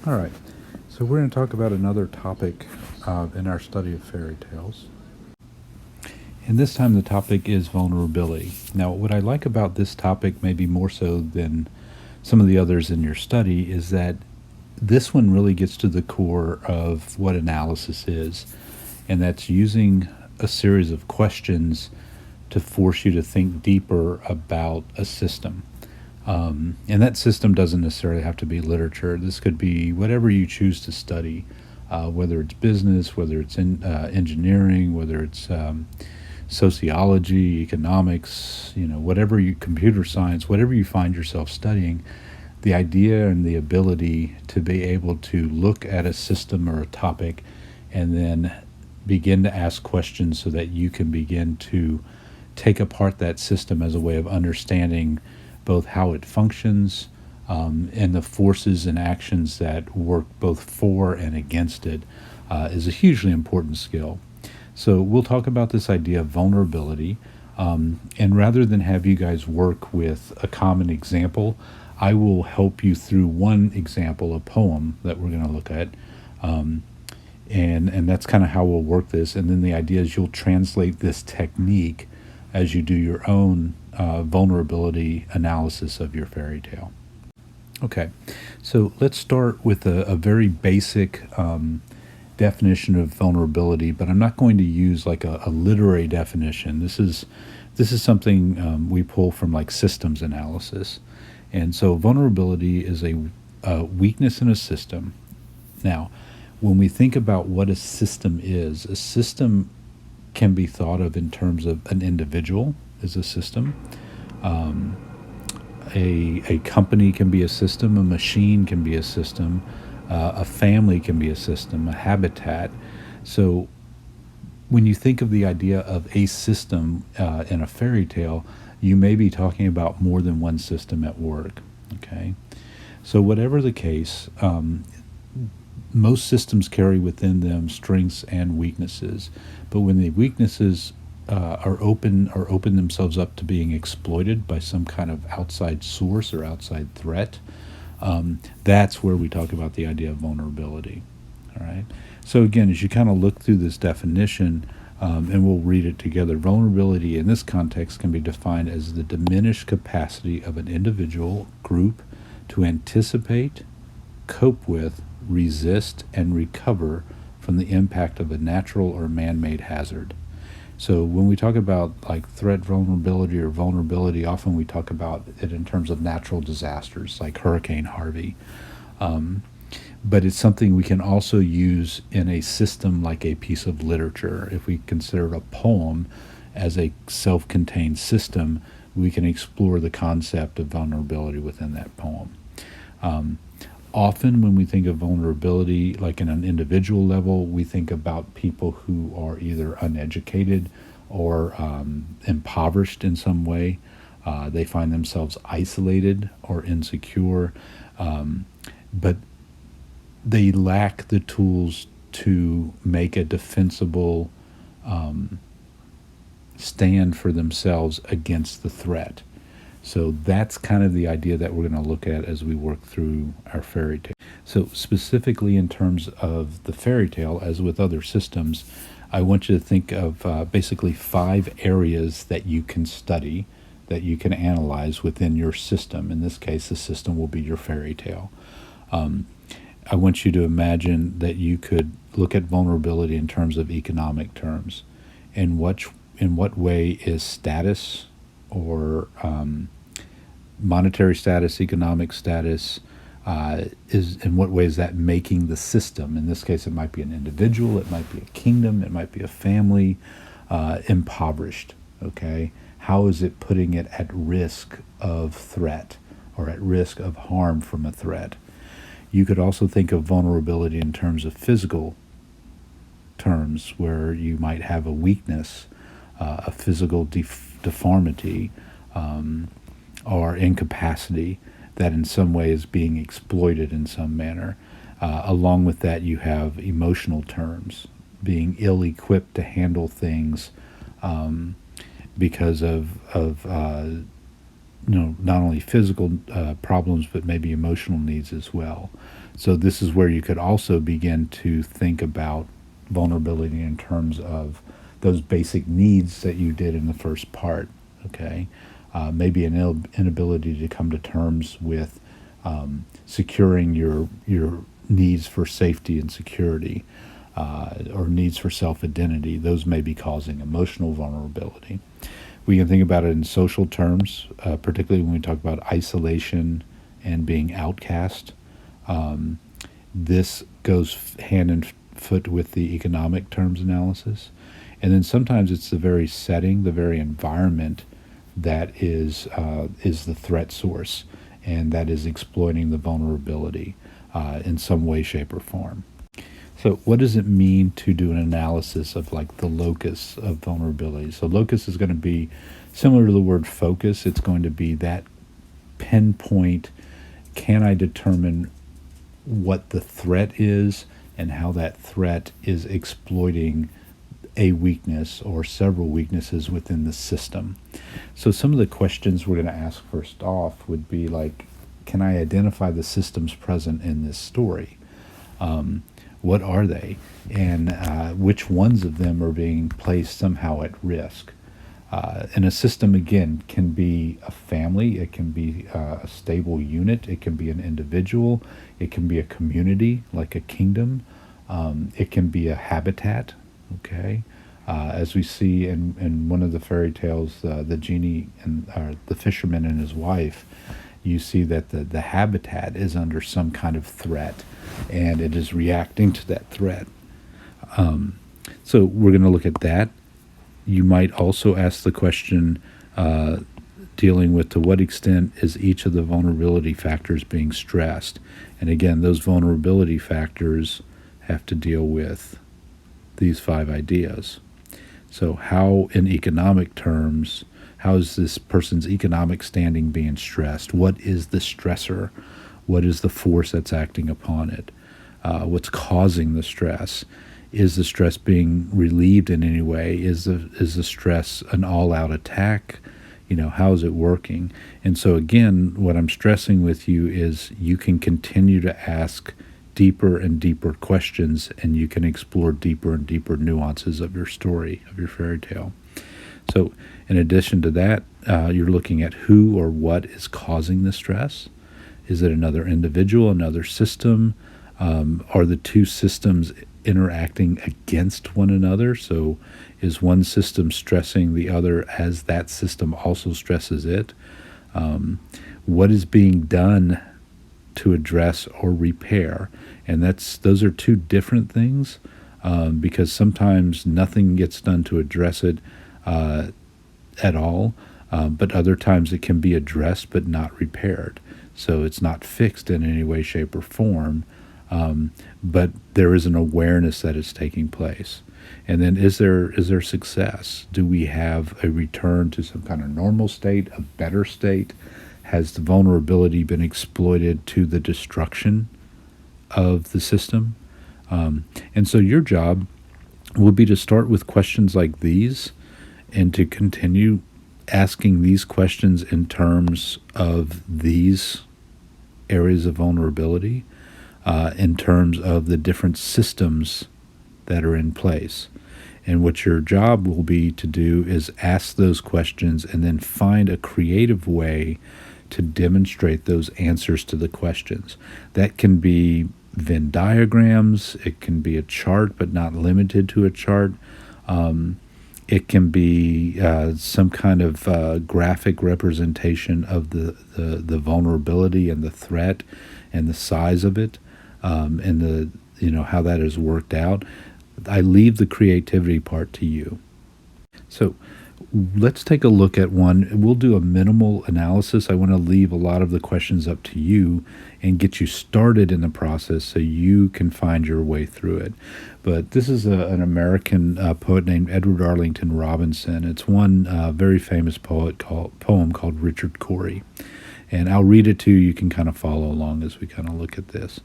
All right, so we're going to talk about another topic in our study of fairy tales. And this time the topic is vulnerability. Now, what I like about this topic, maybe more so than some of the others in your study, is that this one really gets to the core of what analysis is, and that's using a series of questions to force you to think deeper about a system. And that system doesn't necessarily have to be literature. This could be whatever you choose to study, whether it's business, whether it's engineering, whether it's sociology, economics, whatever computer science, whatever you find yourself studying. The idea and the ability to be able to look at a system or a topic and then begin to ask questions so that you can begin to take apart that system as a way of understanding both how it functions and the forces and actions that work both for and against it is a hugely important skill. So we'll talk about this idea of vulnerability. And rather than have you guys work with a common example, I will help you through one example, a poem that we're going to look at. And that's kind of how we'll work this. And then the idea is you'll translate this technique as you do your own vulnerability analysis of your fairy tale. Okay, so let's start with a very basic definition of vulnerability, but I'm not going to use like a literary definition. This is something we pull from like systems analysis. And so vulnerability is a weakness in a system. Now, when we think about what a system is, a system can be thought of in terms of an individual is a system. A company can be a system, a machine can be a system, a family can be a system, a habitat. So when you think of the idea of a system in a fairy tale, you may be talking about more than one system at work. Okay, so whatever the case, most systems carry within them strengths and weaknesses, but when the weaknesses are open themselves up to being exploited by some kind of outside source or outside threat, that's where we talk about the idea of vulnerability. All right. So again, as you kind of look through this definition, and we'll read it together, vulnerability in this context can be defined as the diminished capacity of an individual group to anticipate, cope with, resist, and recover from the impact of a natural or man-made hazard. So when we talk about like threat vulnerability or vulnerability, often we talk about it in terms of natural disasters like Hurricane Harvey. But it's something we can also use in a system like a piece of literature. If we consider a poem as a self-contained system, we can explore the concept of vulnerability within that poem. Often when we think of vulnerability, like in an individual level, we think about people who are either uneducated or impoverished in some way. They find themselves isolated or insecure, but they lack the tools to make a defensible stand for themselves against the threat. So that's kind of the idea that we're going to look at as we work through our fairy tale. So specifically in terms of the fairy tale, as with other systems, I want you to think of basically 5 areas that you can study, that you can analyze within your system. In this case, the system will be your fairy tale. I want you to imagine that you could look at vulnerability in terms of economic terms. In what way is status or monetary status, economic status, is in what way is that making the system? In this case, it might be an individual, it might be a kingdom, it might be a family, impoverished. Okay, how is it putting it at risk of threat or at risk of harm from a threat? You could also think of vulnerability in terms of physical terms, where you might have a weakness, a physical deformity, or incapacity that in some way is being exploited in some manner. Along with that, you have emotional terms, being ill-equipped to handle things because of not only physical problems but maybe emotional needs as well. So this is where you could also begin to think about vulnerability in terms of those basic needs that you did in the first part. Okay, maybe an inability to come to terms with securing your needs for safety and security, or needs for self identity. Those may be causing emotional vulnerability. We can think about it in social terms, particularly when we talk about isolation and being outcast. This goes hand in foot with the economic terms analysis. And then sometimes it's the very setting, the very environment that is the threat source, and that is exploiting the vulnerability in some way, shape, or form. So, what does it mean to do an analysis of like the locus of vulnerability? So, locus is going to be similar to the word focus. It's going to be that pinpoint. Can I determine what the threat is and how that threat is exploiting a weakness or several weaknesses within the system? So, some of the questions we're going to ask first off would be like, can I identify the systems present in this story? What are they? And which ones of them are being placed somehow at risk? And a system, again, can be a family, it can be a stable unit, it can be an individual, it can be a community, like a kingdom, it can be a habitat, okay? As we see in one of the fairy tales, the genie and the fisherman and his wife, you see that the habitat is under some kind of threat, and it is reacting to that threat. So we're going to look at that. You might also ask the question dealing with to what extent is each of the vulnerability factors being stressed. And again, those vulnerability factors have to deal with these 5 ideas. So how, in economic terms, how is this person's economic standing being stressed? What is the stressor? What is the force that's acting upon it? What's causing the stress? Is the stress being relieved in any way? Is the stress an all-out attack? How is it working? And so again, what I'm stressing with you is you can continue to ask deeper and deeper questions, and you can explore deeper and deeper nuances of your story, of your fairy tale. So in addition to that, you're looking at who or what is causing the stress. Is it another individual, another system? Are the two systems interacting against one another? So is one system stressing the other as that system also stresses it? What is being done to address or repair? And those are 2 different things, because sometimes nothing gets done to address it at all, but other times it can be addressed but not repaired. So it's not fixed in any way, shape, or form, but there is an awareness that it's taking place. And then is there success? Do we have a return to some kind of normal state, a better state? Has the vulnerability been exploited to the destruction of the system? And so your job will be to start with questions like these and to continue asking these questions in terms of these areas of vulnerability, in terms of the different systems that are in place. And what your job will be to do is ask those questions and then find a creative way to demonstrate those answers to the questions. That can be Venn diagrams, it can be a chart, but not limited to a chart. It can be some kind of graphic representation of the vulnerability and the threat and the size of it, and how that is worked out. I leave the creativity part to you. So let's take a look at one. We'll do a minimal analysis. I want to leave a lot of the questions up to you and get you started in the process so you can find your way through it. But this is an American poet named Edward Arlington Robinson. It's one very famous poem called Richard Cory. And I'll read it to you. You can kind of follow along as we kind of look at this.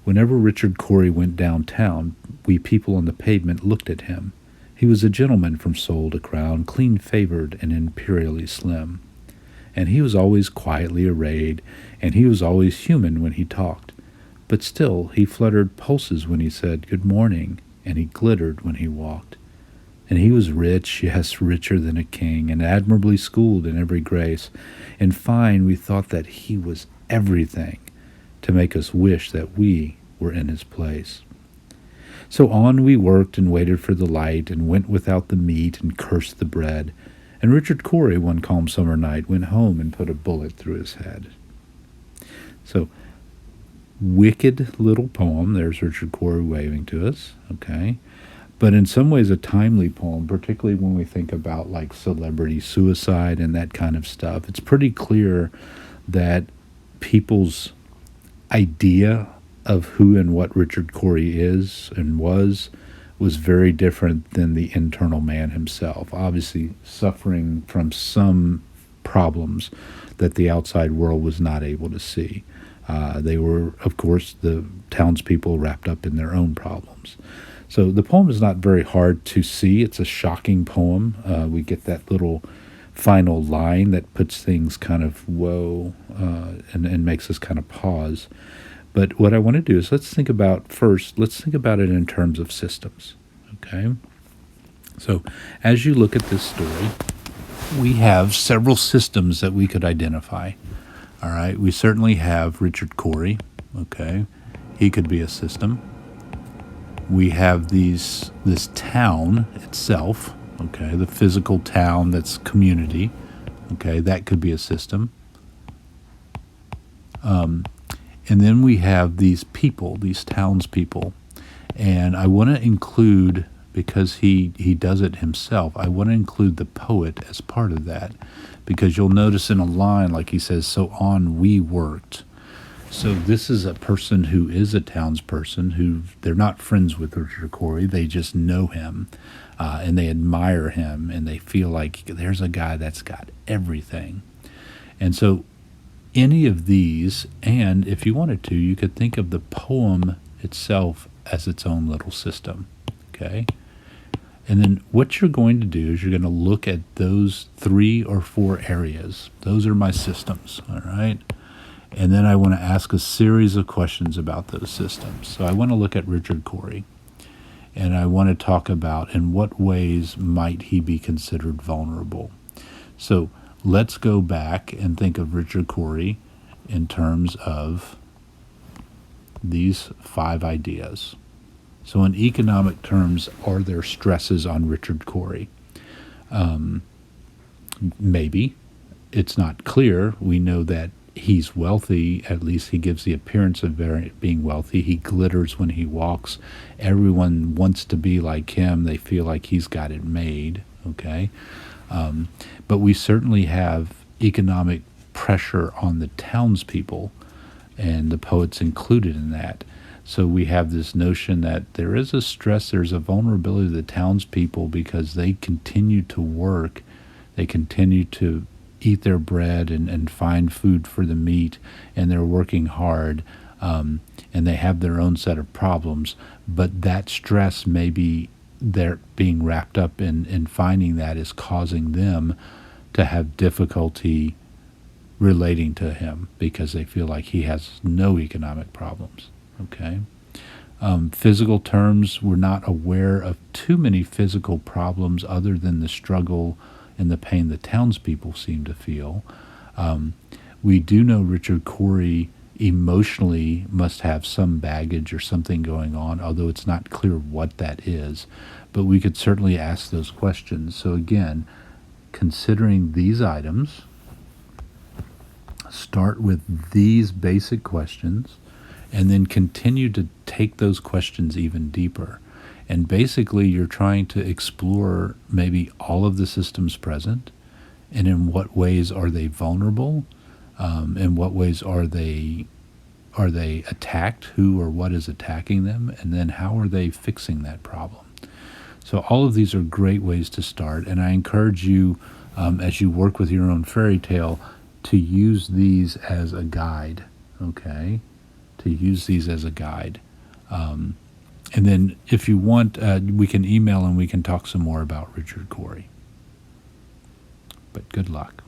Whenever Richard Cory went downtown, we people on the pavement looked at him. He was a gentleman from sole to crown, clean-favored and imperially slim. And he was always quietly arrayed, and he was always human when he talked. But still, he fluttered pulses when he said good morning, and he glittered when he walked. And he was rich, yes, richer than a king, and admirably schooled in every grace. In fine, we thought that he was everything to make us wish that we were in his place. So on we worked and waited for the light, and went without the meat and cursed the bread. And Richard Cory, one calm summer night, went home and put a bullet through his head. So, wicked little poem. There's Richard Cory waving to us, okay? But in some ways a timely poem, particularly when we think about like celebrity suicide and that kind of stuff. It's pretty clear that people's idea of who and what Richard Cory is and was very different than the internal man himself, obviously suffering from some problems that the outside world was not able to see. They were, of course, the townspeople wrapped up in their own problems. So the poem is not very hard to see. It's a shocking poem. We get that little final line that puts things kind of whoa and makes us kind of pause. But what I want to do is let's think about it in terms of systems. Okay? So as you look at this story, we have several systems that we could identify. All right? We certainly have Richard Cory. Okay? He could be a system. We have this town itself, okay, the physical town that's community, okay, that could be a system. And then we have these people, these townspeople, and I want to include, because he does it himself, I want to include the poet as part of that, because you'll notice in a line, like he says, so on we worked. So this is a person who is a townsperson who they're not friends with Richard Cory. They just know him and they admire him and they feel like there's a guy that's got everything. And so any of these, and if you wanted to, you could think of the poem itself as its own little system. Okay? And then what you're going to do is you're going to look at those 3 or 4 areas. Those are my systems. All right? And then I want to ask a series of questions about those systems. So I want to look at Richard Cory, and I want to talk about in what ways might he be considered vulnerable. So let's go back and think of Richard Cory in terms of these 5 ideas. So in economic terms, are there stresses on Richard Cory? Maybe. It's not clear. We know that he's wealthy. At least he gives the appearance of being wealthy. He glitters when he walks. Everyone wants to be like him. They feel like he's got it made. Okay, but we certainly have economic pressure on the townspeople, and the poet's included in that. So we have this notion that there is a stress, there's a vulnerability to the townspeople because they continue to work, they continue to eat their bread and find food for the meat, and they're working hard, and they have their own set of problems, but that stress maybe they're being wrapped up in finding that is causing them to have difficulty relating to him because they feel like he has no economic problems. Okay. Physical terms, we're not aware of too many physical problems other than the struggle and the pain the townspeople seem to feel. We do know Richard Cory emotionally must have some baggage or something going on, although it's not clear what that is. But we could certainly ask those questions. So again, considering these items, start with these basic questions, and then continue to take those questions even deeper. And basically, you're trying to explore maybe all of the systems present, and in what ways are they vulnerable, in what ways are they attacked, who or what is attacking them, and then how are they fixing that problem. So all of these are great ways to start, and I encourage you, as you work with your own fairy tale, to use these as a guide, okay? To use these as a guide. And then if you want, we can email and we can talk some more about Richard Cory. But good luck.